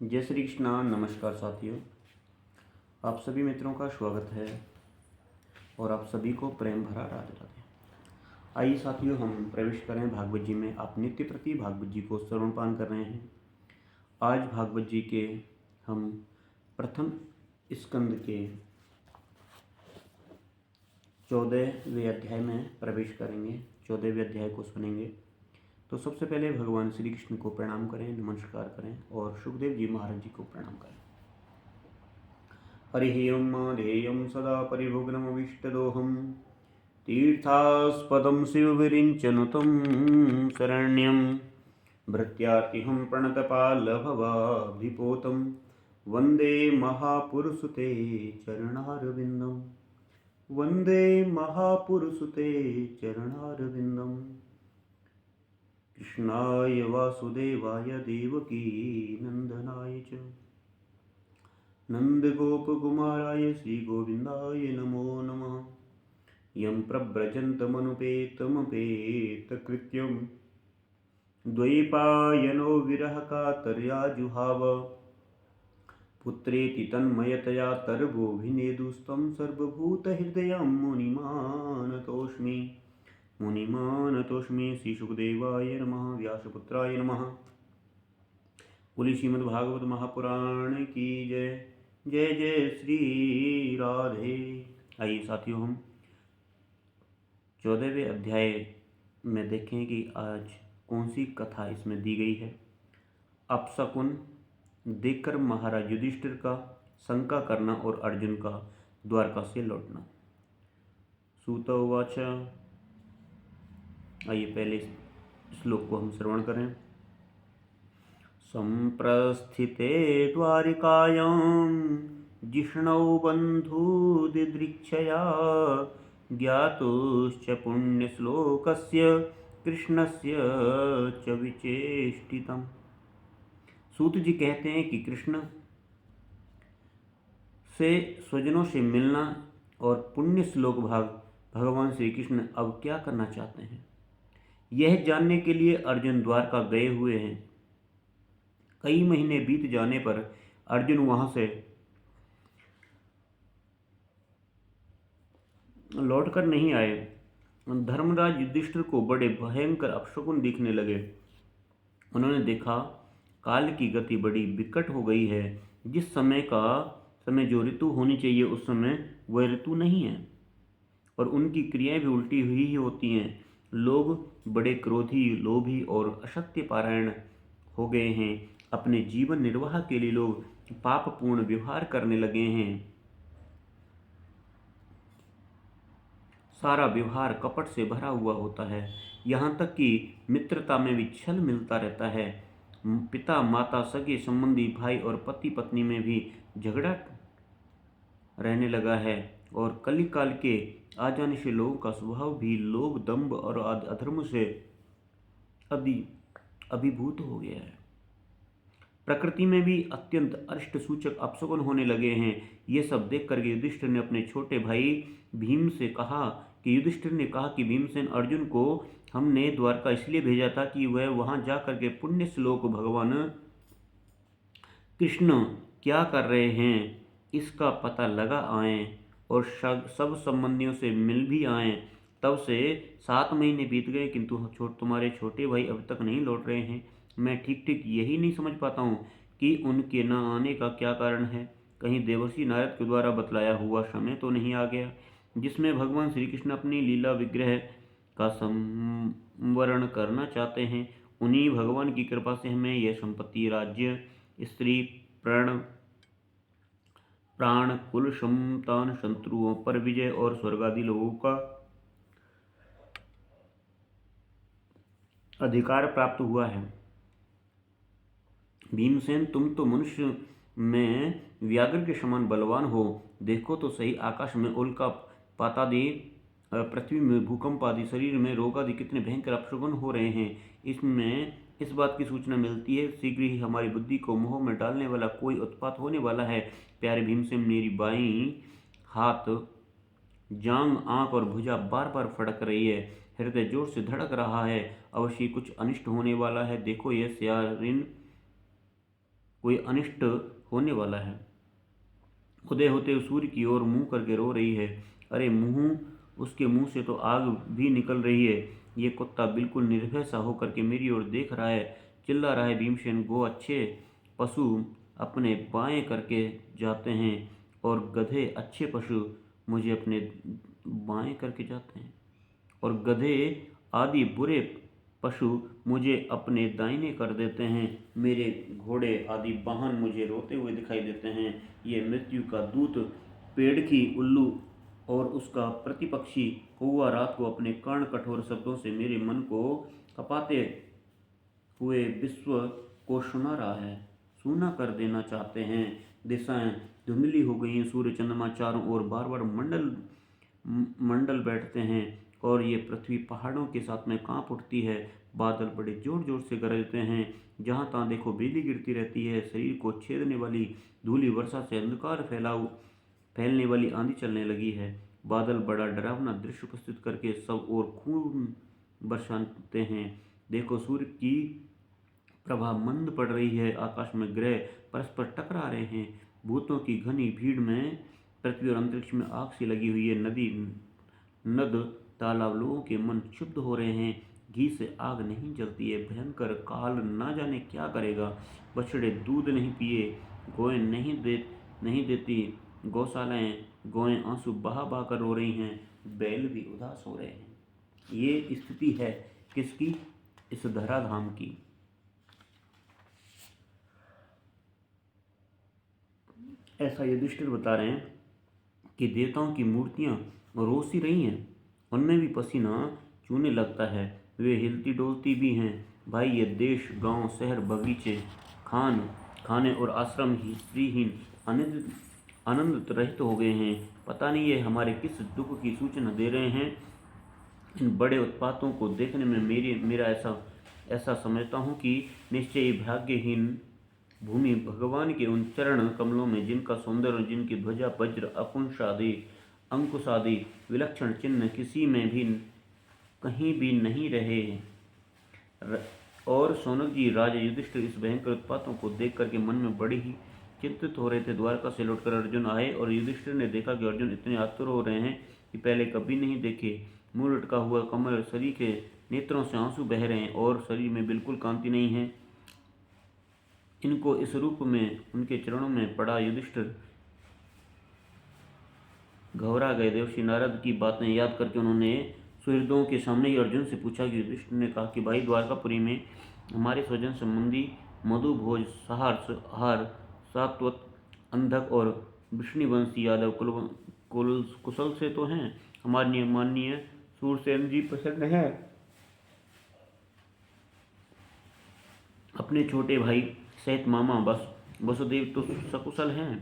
जय श्री कृष्णा। नमस्कार साथियों, आप सभी मित्रों का स्वागत है और आप सभी को प्रेम भरा राधे राधे। आइए साथियों, हम प्रवेश करें भागवत जी में। आप नित्य प्रति भागवत जी को श्रवणपान कर रहे हैं। आज भागवत जी के हम प्रथम स्कंद के 14वें अध्याय में प्रवेश करेंगे, 14वें अध्याय को सुनेंगे। तो सबसे पहले भगवान श्री कृष्ण को प्रणाम करें, नमस्कार करें और सुखदेव जी महाराज जी को प्रणाम करें। हरिः ओं माधेयं सदा परिभुग्नमविष्टदोहं तीर्थास्पदं शिवविरिञ्चनुतं शरण्यं भृत्यार्तिहं प्रणतपालभवाभिपोतं वन्दे महापुरुषते चरणारविन्दं वन्दे महापुरुषते चरणारविन्दम्। कृष्णाय वासुदेवाय देवकी नन्दनाय च नन्दगोपकुमाराय श्रीगोविन्दाय नमो नमः। यं प्रव्रजन्तमनुपेतमपेतकृत्यं द्वैपायनो विरहकातर्याजुहाव पुत्रेति तन्मयतया तर्वोऽभिनेदुस्तं सर्वभूतहृदयं मुनिमानतोऽस्मि। श्रीशुकदेवाय नमः। व्यासपुत्राय नमः। बोली श्रीमद्भागवत महापुराण की जय। जय जय श्री राधे। आइए साथियों, हम 14वें अध्याय में देखें कि आज कौन सी कथा इसमें दी गई है। अपशकुन देखकर महाराज युधिष्ठिर का शंका करना और अर्जुन का द्वारका से लौटना। सूत उवाच। आइए पहले श्लोक को हम श्रवण करें। संप्रस्थिते द्वारिकायां जिष्णौ बन्धुदिदृक्षया ज्ञातुश्च पुण्यश्लोकस्य कृष्णस्य च विचेष्टितम्। सूत जी कहते हैं कि कृष्ण से स्वजनों से मिलना और पुण्य श्लोक भगवान श्री कृष्ण अब क्या करना चाहते हैं, यह जानने के लिए अर्जुन द्वारका गए हुए हैं। कई महीने बीत जाने पर अर्जुन वहां से लौटकर नहीं आए। धर्मराज युधिष्ठिर को बड़े भयंकर अपशकुन दिखने लगे। उन्होंने देखा काल की गति बड़ी विकट हो गई है। जिस समय जो ऋतु होनी चाहिए उस समय वह ऋतु नहीं है और उनकी क्रियाएं भी उल्टी हुई ही होती हैं। लोग बड़े क्रोधी, लोभी और असत्य पारायण हो गए हैं। अपने जीवन निर्वाह के लिए लोग पापपूर्ण व्यवहार करने लगे हैं। सारा व्यवहार कपट से भरा हुआ होता है। यहाँ तक कि मित्रता में भी छल मिलता रहता है। पिता माता, सगे संबंधी, भाई और पति पत्नी में भी झगड़ा रहने लगा है और कलिकाल के आ जाने से लोगों का स्वभाव भी लोभ, दंभ और अधर्म से अभिभूत हो गया है। प्रकृति में भी अत्यंत अरिष्ट सूचक अपशकुन होने लगे हैं। ये सब देखकर युधिष्ठिर ने अपने छोटे भाई भीम से कहा कि भीमसेन, अर्जुन को हमने द्वारका इसलिए भेजा था कि वह वहां जाकर के पुण्य श्लोक भगवान कृष्ण क्या कर रहे हैं इसका पता लगा आएं और सब संबंधियों से मिल भी आएं। तब से 7 महीने बीत गए किंतु तुम्हारे छोटे भाई अब तक नहीं लौट रहे हैं। मैं ठीक यही नहीं समझ पाता हूँ कि उनके न आने का क्या कारण है। कहीं देवर्षि नारद के द्वारा बतलाया हुआ समय तो नहीं आ गया जिसमें भगवान श्री कृष्ण अपनी लीला विग्रह का संवरण करना चाहते हैं। उन्हीं भगवान की कृपा से हमें यह संपत्ति, राज्य, स्त्री, प्राण, कुल, संतान, शत्रुओं पर विजय और स्वर्ग आदि लोगों का अधिकार प्राप्त हुआ है। भीमसेन, तुम तो मनुष्य में व्याघ्र के समान बलवान हो। देखो तो सही, आकाश में उल्कापात आदि, पृथ्वी में भूकंप आदि, शरीर में रोग आदि कितने भयंकर अपशकुन हो रहे हैं। इसमें इस बात की सूचना मिलती है शीघ्र ही हमारी बुद्धि को मोह में डालने वाला कोई उत्पात होने वाला है। प्यारे भीमसेन, मेरी बाईं हाथ, जांग, आंख और भुजा बार बार फड़क रही है। हृदय जोर से धड़क रहा है। अवश्य कुछ अनिष्ट होने वाला है। देखो, यह स्यारिन कोई अनिष्ट होने वाला है। उदय होते हुए सूर्य की ओर मुंह करके रो रही है। अरे मुंह, उसके मुंह से तो आग भी निकल रही है। ये कुत्ता बिल्कुल निर्भय सा होकर के मेरी ओर देख रहा है, चिल्ला रहा है, भीमसेन गो अच्छे पशु अपने बाएं करके जाते हैं और गधे अच्छे पशु मुझे अपने बाएं करके जाते हैं, और गधे आदि बुरे पशु मुझे अपने दाहिने कर देते हैं। मेरे घोड़े आदि वाहन मुझे रोते हुए दिखाई देते हैं। ये मृत्यु का दूत पेड़की उल्लू और उसका प्रतिपक्षी कौवा रात को अपने कर्ण कठोर शब्दों से मेरे मन को कपाते हुए विश्व को सुना रहा है, सूना कर देना चाहते हैं। दिशाएं धुंधली हो गई हैं, सूर्य चंद्रमा चारों ओर बार बार मंडल मंडल बैठते हैं और ये पृथ्वी पहाड़ों के साथ में कांप उठती है। बादल बड़े जोर जोर से गरजते हैं, जहाँ तहाँ देखो बिजली गिरती रहती है। शरीर को छेदने वाली धूली वर्षा से अंधकार फैलने वाली आंधी चलने लगी है। बादल बड़ा डरावना दृश्य उपस्थित करके सब ओर खून बरसाते हैं। देखो सूर्य की प्रभा मंद पड़ रही है, आकाश में ग्रह परस्पर टकरा रहे हैं। भूतों की घनी भीड़ में पृथ्वी और अंतरिक्ष में आग सी लगी हुई है। नदी नद तालाब लोगों के मन क्षुब्ध हो रहे हैं। घी से आग नहीं जलती है, भयंकर काल ना जाने क्या करेगा। बछड़े दूध नहीं पिए, गोएं नहीं देती, गौशालाएं गोएं आंसू बहा बहा कर रो रही हैं, बैल भी उदास हो रहे हैं। ये स्थिति है किसकी? इस धराधाम की। ऐसा युधिष्ठिर बता रहे हैं कि देवताओं की मूर्तियां रोज सी रही हैं, उनमें भी पसीना चूने लगता है, वे हिलती डोलती भी हैं। भाई ये देश, गांव, शहर, बगीचे, खाने और आश्रम ही स्त्रीहीन आनंद रहित हो गए हैं। पता नहीं ये हमारे किस दुख की सूचना दे रहे हैं। इन बड़े उत्पातों को देखने में मेरा ऐसा समझता हूँ कि निश्चय ही भाग्यहीन भूमि भगवान के उन चरण कमलों में, जिनका सौंदर्य, जिनकी ध्वजा वज्र अंकुश आदि विलक्षण चिन्ह किसी में भी कहीं भी नहीं रहे। और सौनक जी, राजा युधिष्ठिर इस भयंकर उत्पातों को देख करके मन में बड़ी ही चिंतित हो रहे थे। द्वारका से लौटकर अर्जुन आए और युधिष्ठिर ने देखा कि अर्जुन इतने आतुर हो रहे हैं कि पहले कभी नहीं देखे। मुंह लटका हुआ कमल, शरीर के नेत्रों से आंसू बह रहे हैं और शरीर में बिल्कुल कांति नहीं है। इनको इस रूप में उनके चरणों में पड़ा युधिष्ठिर घबरा गए। देवर्षि नारद की बातें याद करके उन्होंने सुहृदों के सामने ही अर्जुन से पूछा कि युधिष्ठिर ने कहा कि भाई, द्वारकापुरी में हमारे स्वजन संबंधी मधु भोज सहार सात्वत अंधक और वृष्णिवंशी यादव कुशल से तो हैं। हमारे माननीय सूरसेन जी प्रसन्न है। अपने छोटे भाई सहित मामा वसुदेव तो सकुशल हैं,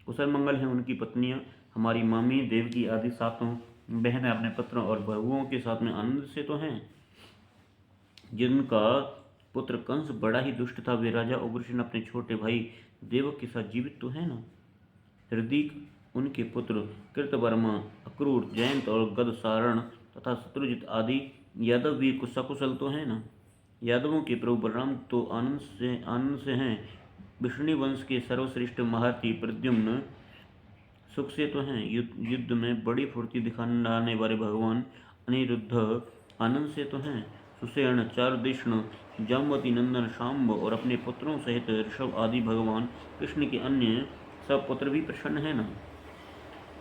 कुशल मंगल हैं। उनकी पत्नियां, हमारी मामी देवकी आदि सातों बहनें अपने पुत्रों और बहुओं के साथ में आनंद से तो हैं। जिनका पुत्र कंस बड़ा ही दुष्ट था, वे राजा उग्रसेन अपने छोटे भाई देवक के साथ जीवित तो है ना। हृदीक, उनके पुत्र कृतवर्मा, अक्रूर, जयंत और गदसारण तथा शत्रुजित आदि यादव भी कुछ सकुशल तो है ना। यादवों के प्रभु बलराम तो आनंद से हैं। विष्णु वंश के सर्वश्रेष्ठ महारथी प्रद्युम्न सुख से तो हैं। युद्ध में बड़ी फुर्ती दिखाने वाले भगवान अनिरुद्ध आनंद से तो हैं। सुषेण, चारुदेष्ण, जामवती नंदन शाम्ब और अपने पुत्रों सहित ऋषभ आदि भगवान कृष्ण के अन्य सब पुत्र भी प्रसन्न है ना।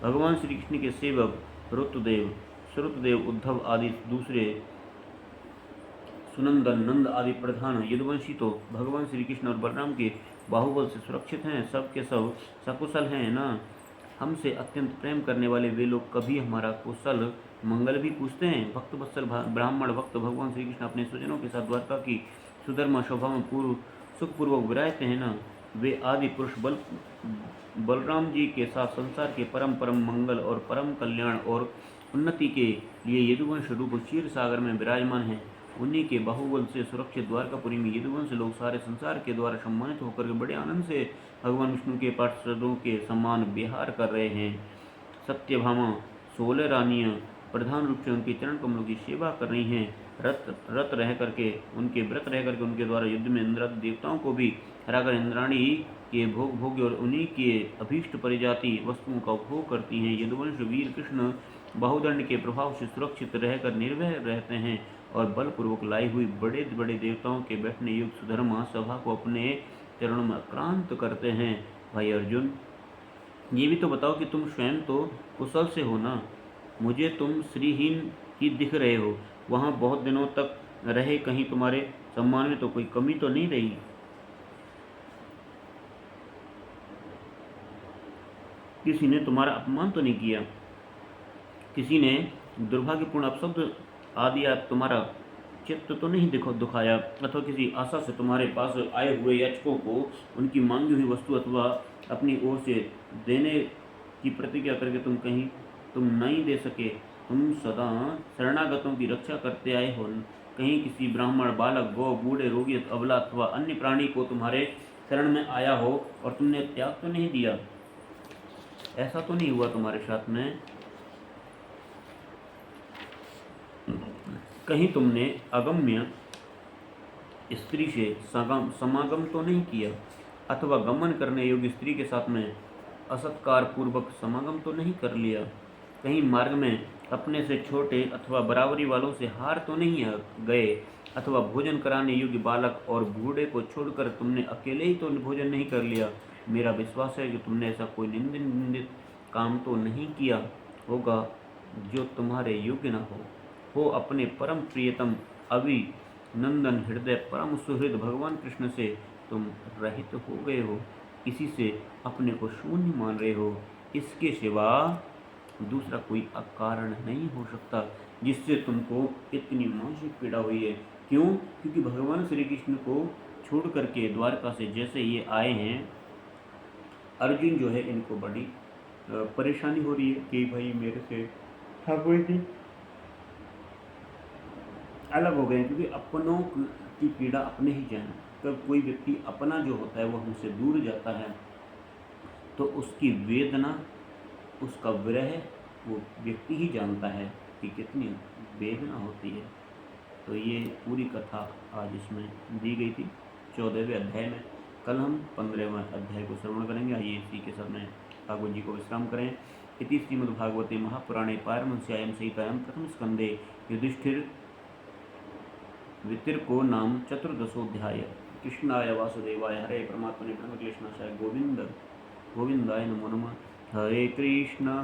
भगवान श्री कृष्ण के सेवक श्रुतदेव, उद्धव आदि दूसरे, सुनंदन, नंद आदि प्रधान यदुवंशी तो भगवान श्री कृष्ण और बलराम के बाहुबल से सुरक्षित हैं। सब के सब सकुशल हैं ना। हमसे अत्यंत प्रेम करने वाले वे लोग कभी हमारा कुशल मंगल भी पूछते हैं। भक्त वत्सल ब्राह्मण भक्त भगवान श्री कृष्ण अपने स्वजनों के साथ द्वारका की सुधर्मा शोभा में सुखपूर्वक विराजते हैं ना। वे आदि पुरुष बलराम जी के साथ संसार के परम मंगल और परम कल्याण और उन्नति के लिए यदुवंश रूप क्षीर सागर में विराजमान हैं। उन्हीं के बाहुबल से सुरक्षित द्वारकापुरी में यदुवंश लोग सारे संसार के द्वारा सम्मानित होकर के बड़े आनंद से भगवान विष्णु के पार्षदों के समान विहार कर रहे हैं। सत्यभामा, 16 रानियां प्रधान रूप से उनके चरण कमलों की सेवा कर रही हैं व्रत रह करके उनके द्वारा युद्ध में इंद्रादि देवताओं को भी हराकर इंद्राणी के भोग्य और उन्हीं के अभीष्ट परिजाति वस्तुओं का उपभोग करती हैं। यदुवंश वीर कृष्ण बाहुदंड के प्रभाव से सुरक्षित रहकर निर्भय रहते हैं और बलपूर्वक लाई हुई बड़े बड़े देवताओं के बैठने युक्त सुधर्मा सभा को अपने चरणों में आक्रांत करते हैं। भाई अर्जुन, ये भी तो बताओ कि तुम स्वयं तो कुशल से हो ना, मुझे तुम श्रीहीन ही दिख रहे हो। वहाँ बहुत दिनों तक रहे, कहीं तुम्हारे सम्मान में तो कोई कमी तो नहीं रही? किसी ने तुम्हारा अपमान तो नहीं किया? किसी ने दुर्भाग्यपूर्ण अपशब्द आदि तुम्हारा चित्त तो नहीं दुखाया? अथवा किसी आशा से तुम्हारे पास आए हुए याचकों को उनकी मांगी हुई वस्तु अथवा अपनी ओर से देने की प्रतिज्ञा करके तुम नहीं दे सके? तुम सदा शरणागतों की रक्षा करते आए हो। कहीं किसी ब्राह्मण, बालक, गौ, बूढ़े, रोगी, अबला अथवा अन्य प्राणी को तुम्हारे शरण में आया हो और तुमने त्याग तो नहीं दिया? ऐसा तो नहीं हुआ तुम्हारे साथ में? कहीं तुमने अगम्य स्त्री से समागम तो नहीं किया? अथवा गमन करने योग्य स्त्री के साथ में असत्कार पूर्वक समागम तो नहीं कर लिया? कहीं मार्ग में अपने से छोटे अथवा बराबरी वालों से हार तो नहीं गए? अथवा भोजन कराने योग्य बालक और बूढ़े को छोड़कर तुमने अकेले ही तो भोजन नहीं कर लिया? मेरा विश्वास है कि तुमने ऐसा कोई निंदित काम तो नहीं किया होगा जो तुम्हारे योग्य न हो अपने परम प्रियतम अभिनंदन हृदय परम सुहृद भगवान कृष्ण से तुम रहित हो गए हो, इसी से अपने को शून्य मान रहे हो। इसके सिवा दूसरा कोई कारण नहीं हो सकता जिससे तुमको इतनी मानसिक पीड़ा हुई है। क्यों? क्योंकि भगवान श्री कृष्ण को छोड़ करके द्वारका से जैसे ये आए हैं, अर्जुन जो है इनको बड़ी परेशानी हो रही है कि भाई मेरे से ठाकुर जी अलग हो गए, क्योंकि अपनों की पीड़ा अपने ही जाने। जब कोई व्यक्ति अपना जो होता है वो हमसे दूर जाता है तो उसकी वेदना, उसका विरह वो व्यक्ति ही जानता है कि कितनी वेदना होती है। तो ये पूरी कथा आज इसमें दी गई थी 14वें अध्याय में। कल हम 15वें अध्याय को श्रवण करेंगे। आइए इसी के साथ में भागवत जी को विश्राम करें। इति श्रीमद्भागवते महापुराणे पारमहंस्यायां संहितायां प्रथम स्कंदे युधिष्ठिर वितर्को नाम चतुर्दशोऽध्याय। कृष्णाय वासुदेवाय हरे परमात्मने प्रणमक्लेशनाशाय गोविंदाय नमो नमः। हरे कृष्णा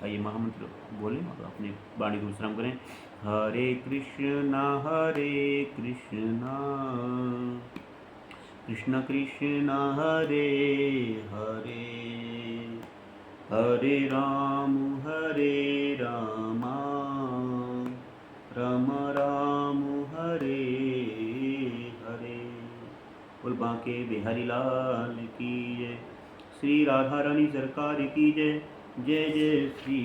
आइए महामंत्र बोले और अपनी वाणी को विश्राम करें। हरे कृष्णा कृष्ण कृष्ण हरे हरे, हरे राम राम राम हरे हरे। बोल बांके बिहारी लाल की जय। श्री राधा रानी सरकार की जय। जय जय श्री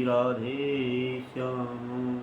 राधे श्याम।